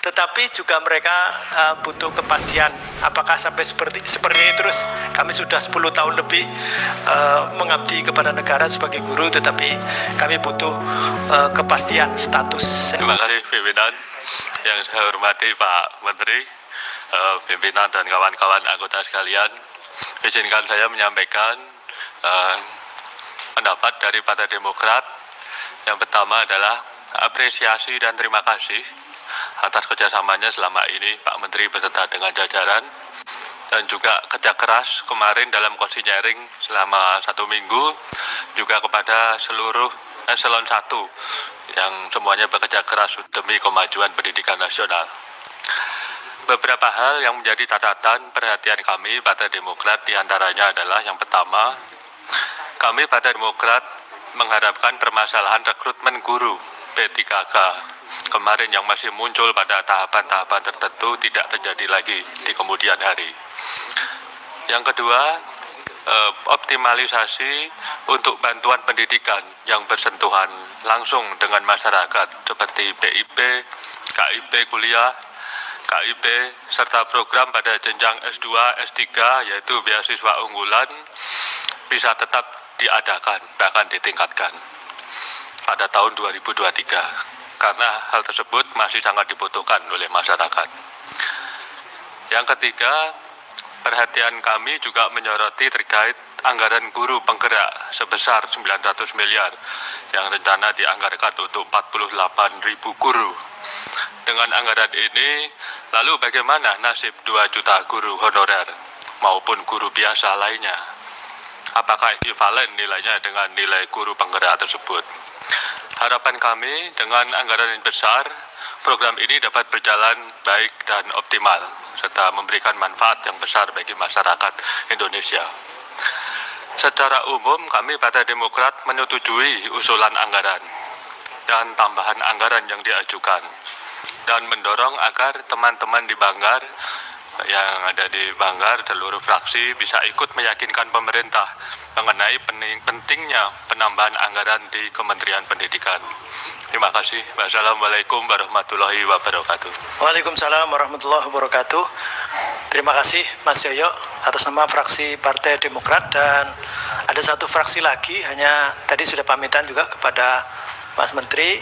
tetapi juga mereka butuh kepastian apakah sampai seperti ini terus. Kami sudah 10 tahun lebih mengabdi kepada negara sebagai guru, tetapi kami butuh kepastian status. Terima kasih pimpinan yang saya hormati Pak Menteri, pimpinan dan kawan-kawan anggota sekalian. Izinkan saya menyampaikan pendapat dari Partai Demokrat. Yang pertama adalah apresiasi dan terima kasih atas kerjasamanya selama ini Pak Menteri beserta dengan jajaran, dan juga kerja keras kemarin dalam konsinyering selama 1 minggu, juga kepada seluruh eselon 1 yang semuanya bekerja keras demi kemajuan pendidikan nasional. Beberapa hal yang menjadi catatan perhatian kami Partai Demokrat diantaranya adalah yang pertama, kami Partai Demokrat mengharapkan permasalahan rekrutmen guru P3K kemarin yang masih muncul pada tahapan-tahapan tertentu tidak terjadi lagi di kemudian hari. Yang kedua, optimalisasi untuk bantuan pendidikan yang bersentuhan langsung dengan masyarakat seperti BIP, KIP kuliah, KIP, serta program pada jenjang S2, S3 yaitu beasiswa unggulan bisa tetap diadakan, bahkan ditingkatkan pada tahun 2023, karena hal tersebut masih sangat dibutuhkan oleh masyarakat. Yang ketiga, perhatian kami juga menyoroti terkait anggaran guru penggerak sebesar 900 miliar yang rencana dianggarkan untuk 48.000 guru. Dengan anggaran ini, lalu bagaimana nasib 2 juta guru honorer maupun guru biasa lainnya? Apakah ekivalen nilainya dengan nilai guru penggerak tersebut? Harapan kami dengan anggaran yang besar, program ini dapat berjalan baik dan optimal, serta memberikan manfaat yang besar bagi masyarakat Indonesia. Secara umum, kami Partai Demokrat menyetujui usulan anggaran dan tambahan anggaran yang diajukan, dan mendorong agar teman-teman di Banggar yang ada di Banggar, seluruh fraksi bisa ikut meyakinkan pemerintah mengenai pentingnya penambahan anggaran di Kementerian Pendidikan. Terima kasih. Wassalamualaikum warahmatullahi wabarakatuh. Waalaikumsalam warahmatullahi wabarakatuh. Terima kasih Mas Yoyo atas nama fraksi Partai Demokrat, dan ada satu fraksi lagi, hanya tadi sudah pamitan juga kepada Mas Menteri,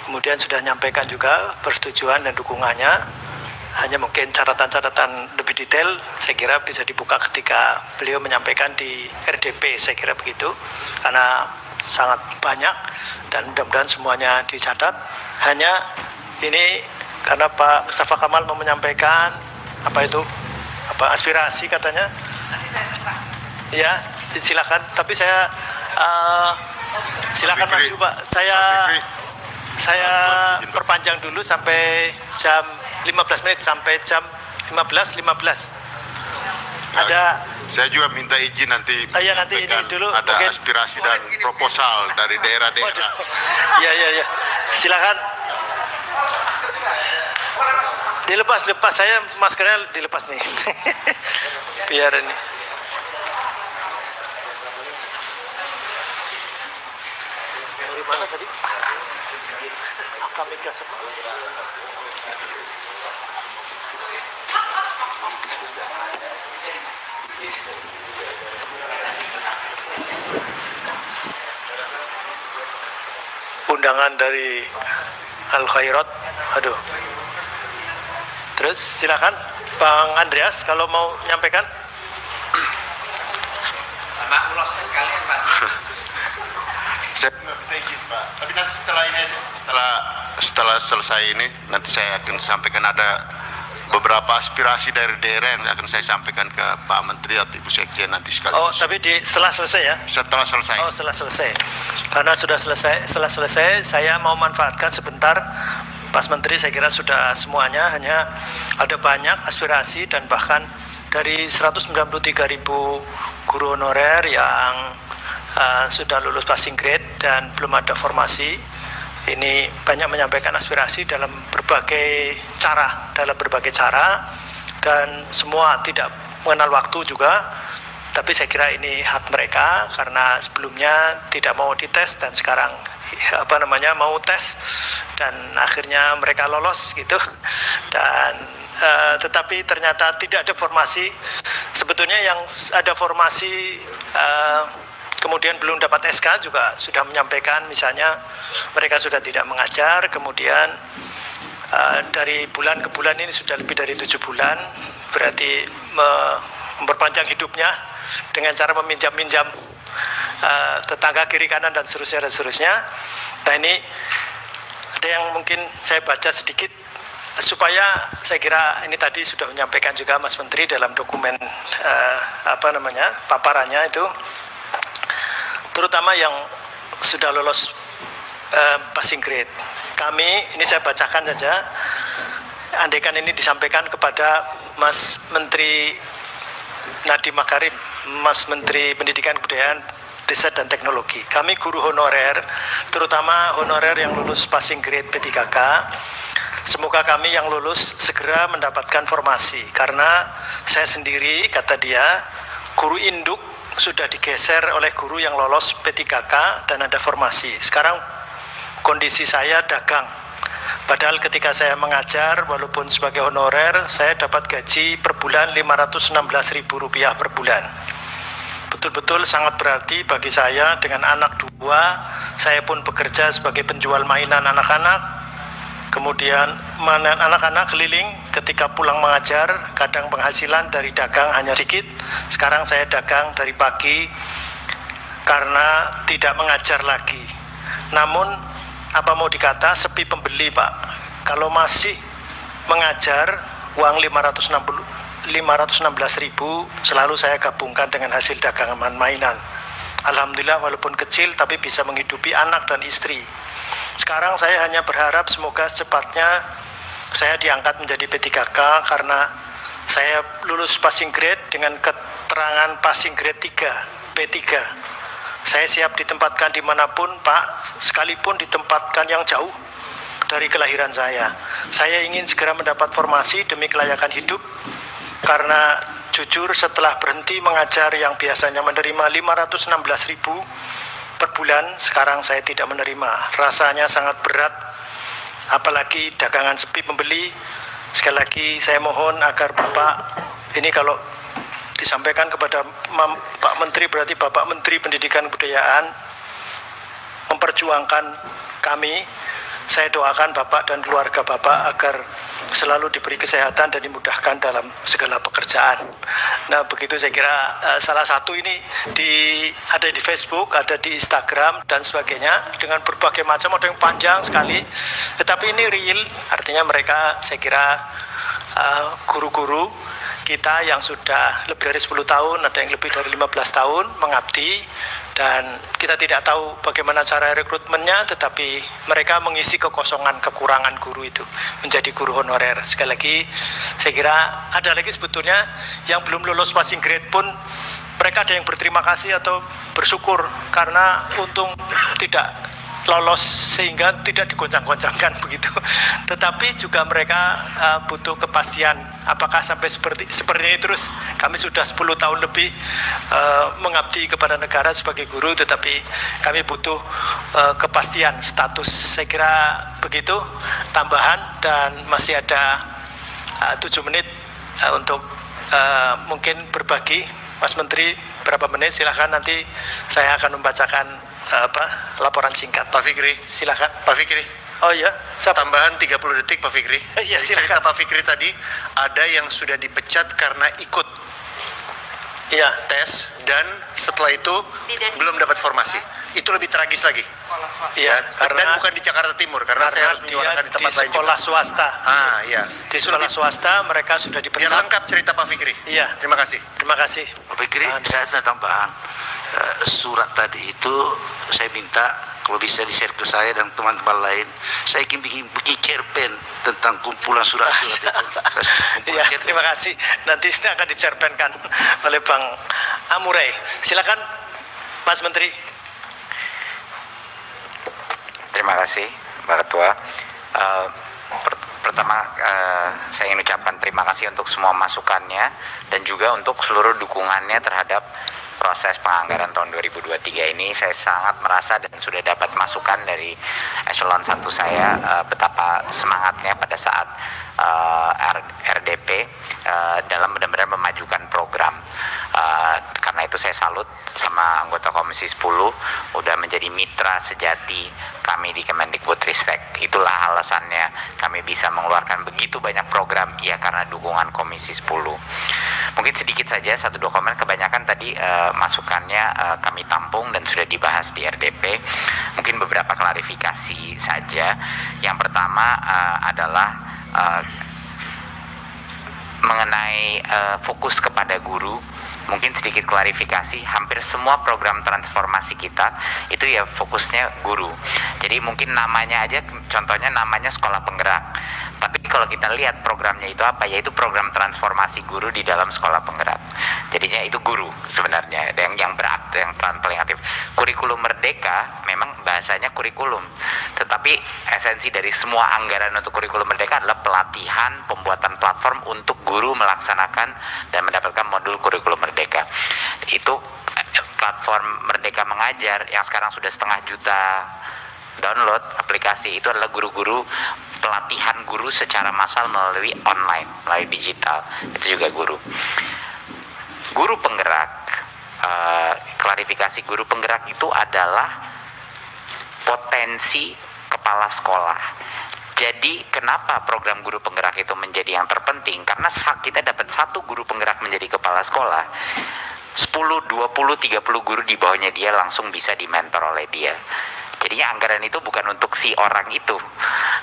kemudian sudah menyampaikan juga persetujuan dan dukungannya. Hanya mungkin catatan-catatan lebih detail saya kira bisa dibuka ketika beliau menyampaikan di RDP, saya kira begitu, karena sangat banyak dan mudah-mudahan semuanya dicatat. Hanya ini karena Pak Mustafa Kamal mau menyampaikan aspirasi katanya. Ya, silakan, tapi saya silakan maju Pak. Saya perpanjang dulu sampai jam 15 menit, sampai jam 15.15. Ada. Saya juga minta izin nanti. Nanti ini dulu. Ada mungkin aspirasi dan proposal dari daerah-daerah. Ya. Silakan. Dilepas, saya maskernya dilepas nih. Biar ini. Dari mana tadi? Kami kasih. Undangan dari Al Khairat. Terus silakan Bang Andreas kalau mau menyampaikan. Sama ulosnya sekalian Pak. Saya izin Pak, tapi nanti setelah ini aja, setelah selesai ini nanti saya akan sampaikan, ada beberapa aspirasi dari daerah yang akan saya sampaikan ke Pak Menteri atau Ibu Sekjen nanti sekaligus. Oh, tapi setelah selesai ya? Setelah selesai. Oh, setelah selesai. Karena setelah selesai, saya mau manfaatkan sebentar. Pak Menteri saya kira sudah semuanya, hanya ada banyak aspirasi dan bahkan dari 193.000 guru honorer yang sudah lulus passing grade dan belum ada formasi. Ini banyak menyampaikan aspirasi dalam berbagai cara, dan semua tidak mengenal waktu juga. Tapi saya kira ini hak mereka karena sebelumnya tidak mau dites dan sekarang mau tes dan akhirnya mereka lolos gitu. dan tetapi ternyata tidak ada formasi. Sebetulnya yang ada formasi kemudian belum dapat SK juga sudah menyampaikan, misalnya mereka sudah tidak mengajar, kemudian dari bulan ke bulan ini sudah lebih dari 7 bulan, berarti memperpanjang hidupnya dengan cara meminjam-minjam tetangga kiri kanan dan seterusnya. Nah ini ada yang mungkin saya baca sedikit supaya saya kira ini tadi sudah menyampaikan juga Mas Menteri dalam dokumen paparannya itu, terutama yang sudah lolos passing grade. Kami, ini saya bacakan saja, andaikan ini disampaikan kepada Mas Menteri Nadiem Makarim, Mas Menteri Pendidikan Kebudayaan, Riset dan Teknologi. Kami guru honorer, terutama honorer yang lulus passing grade P3K, semoga kami yang lulus segera mendapatkan formasi, karena saya sendiri, kata dia, guru induk sudah digeser oleh guru yang lolos P3K dan ada formasi. Sekarang kondisi saya dagang, padahal ketika saya mengajar walaupun sebagai honorer saya dapat gaji per bulan Rp516.000 per bulan. Betul-betul sangat berarti bagi saya. Dengan anak 2, saya pun bekerja sebagai penjual mainan anak-anak, kemudian mainan anak-anak keliling. Ketika pulang mengajar, kadang penghasilan dari dagang hanya sedikit. Sekarang saya dagang dari pagi karena tidak mengajar lagi. Namun apa mau dikata, sepi pembeli Pak. Kalau masih mengajar, uang 516.000 selalu saya gabungkan dengan hasil dagangan mainan. Alhamdulillah walaupun kecil tapi bisa menghidupi anak dan istri. Sekarang saya hanya berharap semoga secepatnya saya diangkat menjadi P3K, karena saya lulus passing grade dengan keterangan passing grade 3, P3. Saya siap ditempatkan dimanapun Pak, sekalipun ditempatkan yang jauh dari kelahiran saya. Saya ingin segera mendapat formasi demi kelayakan hidup, karena jujur setelah berhenti mengajar yang biasanya menerima 516.000 per bulan, sekarang saya tidak menerima. Rasanya sangat berat, apalagi dagangan sepi pembeli. Sekali lagi saya mohon agar Bapak, ini kalau disampaikan kepada Pak Menteri, berarti Bapak Menteri Pendidikan Kebudayaan memperjuangkan kami. Saya doakan Bapak dan keluarga Bapak agar selalu diberi kesehatan dan dimudahkan dalam segala pekerjaan. Nah begitu saya kira salah satu ini ada di Facebook, ada di Instagram dan sebagainya, dengan berbagai macam, ada yang panjang sekali, tetapi ini real, artinya mereka saya kira guru-guru kita yang sudah lebih dari 10 tahun, ada yang lebih dari 15 tahun mengabdi, dan kita tidak tahu bagaimana cara rekrutmennya, tetapi mereka mengisi kekosongan, kekurangan guru itu menjadi guru honorer. Sekali lagi saya kira ada lagi sebetulnya yang belum lulus passing grade pun mereka ada yang berterima kasih atau bersyukur karena untung tidak lolos sehingga tidak digoncang-goncangkan begitu. Tetapi juga mereka butuh kepastian apakah sampai seperti ini terus. Kami sudah 10 tahun lebih mengabdi kepada negara sebagai guru, tetapi kami butuh kepastian status. Saya kira begitu tambahan, dan masih ada 7 menit untuk mungkin berbagi. Mas Menteri berapa menit, silahkan, nanti saya akan membacakan laporan singkat. Pak Fikri, silakan. Pak Fikri. Oh iya, tambahan 30 detik Pak Fikri. Iya, Dari cerita silakan. Pak Fikri tadi, ada yang sudah dipecat karena ikut Iya. tes dan setelah itu belum dapat formasi. Itu lebih tragis lagi. Iya, Dan bukan di Jakarta Timur, karena saya harus dia menyuarakan di tempat di lain juga. sekolah swasta. Iya. Di sekolah swasta mereka sudah Biar dipecat. lengkap cerita Pak Fikri. Iya. Terima kasih. Terima kasih. Pak Fikri, saya ada tambahan. Surat tadi itu saya minta kalau bisa di-share ke saya dan teman-teman lain. Saya ingin bikin cerpen tentang kumpulan surat-surat itu. Iya, terima kasih. Nanti ini akan dicerpenkan oleh Bang Amurai. Silakan Mas Menteri. Terima kasih, Pak Ketua. Pertama, saya ingin ucapkan terima kasih untuk semua masukannya dan juga untuk seluruh dukungannya terhadap proses penganggaran tahun 2023 ini. Saya sangat merasa dan sudah dapat masukan dari eselon 1 saya betapa semangatnya pada saat RDP dalam benar-benar memajukan program. Karena itu saya salut sama anggota Komisi 10 udah menjadi mitra sejati kami di Kemendikbudristek. Itulah alasannya kami bisa mengeluarkan begitu banyak program, ya karena dukungan Komisi 10. Mungkin sedikit saja, 1-2 komen, kebanyakan tadi masukannya kami tampung dan sudah dibahas di RDP. Mungkin beberapa klarifikasi saja. Yang pertama adalah mengenai fokus kepada guru. Mungkin sedikit klarifikasi, hampir semua program transformasi kita itu ya fokusnya guru. Jadi mungkin namanya aja, contohnya namanya sekolah penggerak. Tapi kalau kita lihat programnya itu apa, yaitu program transformasi guru di dalam sekolah penggerak. Jadinya itu guru sebenarnya, yang beraktif, yang paling aktif. Kurikulum Merdeka memang bahasanya kurikulum, tetapi esensi dari semua anggaran untuk kurikulum Merdeka adalah pelatihan, pembuatan platform untuk guru melaksanakan dan mendapatkan modul kurikulum Merdeka. Itu platform Merdeka Mengajar yang sekarang sudah 500.000 download aplikasi, itu adalah guru-guru, pelatihan guru secara massal melalui online, melalui digital. Itu juga guru penggerak. Klarifikasi, guru penggerak itu adalah potensi kepala sekolah. Jadi kenapa program guru penggerak itu menjadi yang terpenting? Karena kita dapat 1 guru penggerak menjadi kepala sekolah, 10, 20, 30 guru di bawahnya dia langsung bisa dimentor oleh dia. Jadinya anggaran itu bukan untuk si orang itu,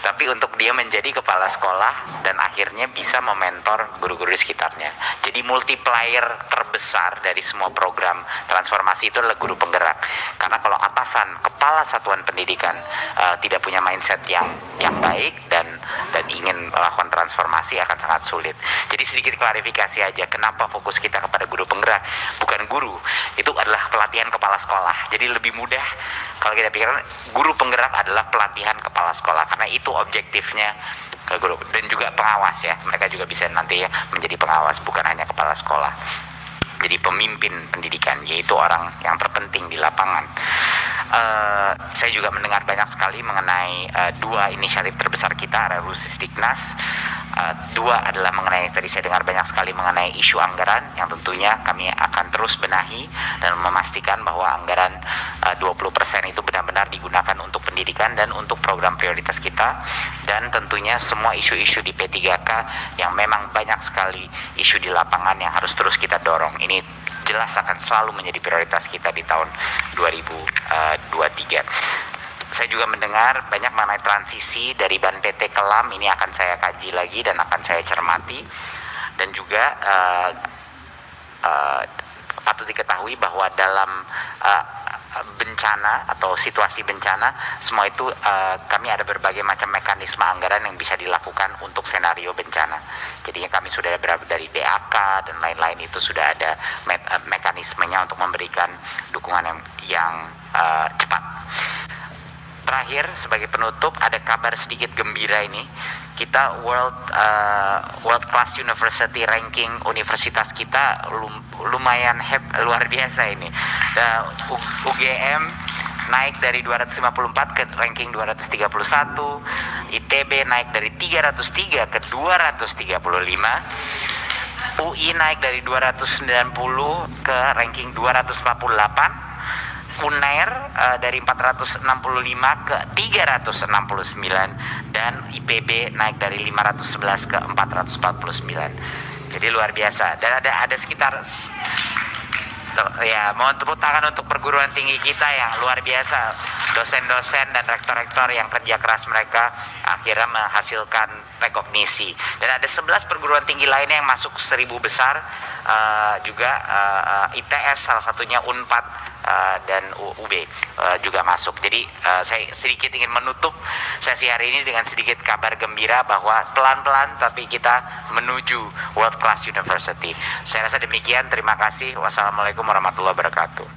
tapi untuk dia menjadi kepala sekolah dan akhirnya bisa mementor guru-guru di sekitarnya. Jadi multiplier terbesar dari semua program transformasi itu adalah guru penggerak. Karena kalau atasan, kepala satuan pendidikan tidak punya mindset yang baik dan ingin melakukan transformasi, akan sangat sulit. Jadi sedikit klarifikasi aja, kenapa fokus kita kepada guru penggerak, bukan guru. Itu adalah pelatihan kepala sekolah. Jadi lebih mudah kalau kita pikirkan guru penggerak adalah pelatihan kepala sekolah, karena itu objektifnya ke guru. Dan juga pengawas ya, mereka juga bisa nanti ya menjadi pengawas, bukan hanya kepala sekolah. Jadi pemimpin pendidikan, yaitu orang yang terpenting di lapangan. Saya juga mendengar banyak sekali mengenai 2 inisiatif terbesar kita, Revolusi Diknas. 2 adalah mengenai, tadi saya dengar banyak sekali mengenai isu anggaran, yang tentunya kami akan terus benahi dan memastikan bahwa anggaran 20% itu benar-benar digunakan untuk pendidikan dan untuk program prioritas kita. Dan tentunya semua isu-isu di P3K yang memang banyak sekali isu di lapangan yang harus terus kita dorong. Ini jelas akan selalu menjadi prioritas kita di tahun 2023. Saya juga mendengar banyak mengenai transisi dari BAN PT ke LAM. Ini akan saya kaji lagi dan akan saya cermati. Dan juga patut diketahui bahwa dalam bencana atau situasi bencana, semua itu kami ada berbagai macam mekanisme anggaran yang bisa dilakukan untuk senario bencana. Jadinya kami sudah berada dari DAK dan lain-lain, itu sudah ada mekanismenya untuk memberikan dukungan yang cepat. Terakhir, sebagai penutup, ada kabar sedikit gembira ini. Kita World Class University ranking universitas kita lumayan luar biasa ini. UGM naik dari 254 ke ranking 231, ITB naik dari 303 ke 235, UI naik dari 290 ke ranking 248, UNER dari 465 ke 369, dan IPB naik dari 511 ke 449. Jadi luar biasa. Dan ada sekitar, ya, mohon tepuk tangan untuk perguruan tinggi kita yang luar biasa. Dosen-dosen dan rektor-rektor yang kerja keras mereka akhirnya menghasilkan rekognisi. Dan ada 11 perguruan tinggi lainnya yang masuk 1000 besar, juga ITS salah satunya, Unpad dan UB juga masuk. Jadi saya sedikit ingin menutup sesi hari ini dengan sedikit kabar gembira bahwa pelan-pelan tapi kita menuju World Class University. Saya rasa demikian. Terima kasih. Wassalamualaikum warahmatullahi wabarakatuh.